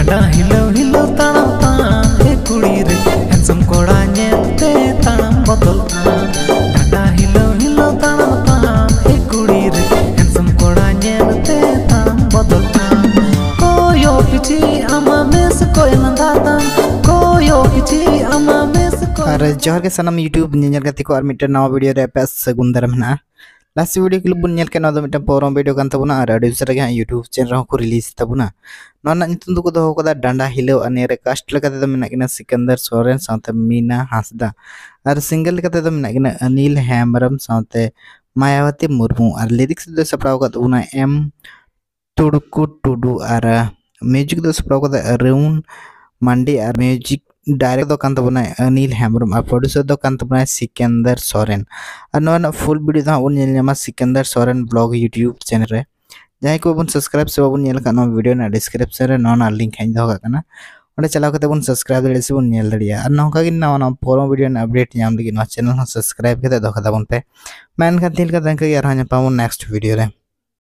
डांडा हिलो हिलो ताड़म ताम ए कुड़ी रे हैंडसम कोड़ा नेते ताड़म बदल डांडा हिलो हिलो ताड़म ताम ए कुड़ी रे हैंडसम कोड़ा नेते ताड़म बदल कोयो पिची आमा मेस कोय नंदाताम कोयो पिची आमा मेस अरे जोहर के सनम यूट्यूब ᱧᱮᱧᱮᱞ ᱜᱟᱛᱮ ᱠᱚ ᱟᱨ ᱢᱤᱫᱴᱟᱝ ᱱᱟᱣᱟ ᱵᱷᱤᱰᱤᱭᱳ ᱨᱮ ᱟᱯᱮ ᱥᱟᱹᱜᱩᱱ ᱫᱟᱨᱟᱢ ᱢᱮᱱᱟᱜᱼᱟ लास्ट वीडियो क्लिप बन नेल के ना दो मिटन पोरम वीडियो कान तबुना और अडी उसरा के यूट्यूब चैनल को रिलीज तबुना नोना नितुन दुको दो कदा डांडा हिलो अने रे कास्ट लगा ते मेना किना सिकंदर सोरेन साथे मीना हासदा और सिंगल लगा ते मेना किना अनिल हेमरम साथे मायावती मुर्मू और लिरिक्स दो सप्राव का तबुना एम टुडुकु टुडु और म्यूजिक दो सप्राव का अरुण मंडी और म्यूजिक डायरेक्ट दो कान तबुना अनिल हेमरम और प्रोड्यूसर दो कान तबुना सिकंदर सोरेन और नोना फुल वीडियो दा उन नेलमा Sikandar Soren blog YouTube channel रे जहां को बन सब्सक्राइब से बाबन नेल का नो वीडियो ना डिस्क्रिप्शन रे नोना लिंक हई दो काना ओंडे चलाव कते बन सब्सक्राइब दे से बन नेल दड़िया और नोका कि ना पोरो वीडियो ना अपडेट नाम लगी नो चैनल को सब्सक्राइब कते दो कदा बन पे मैन का दिल का थैंक यू यार हन पावन नेक्स्ट वीडियो रे।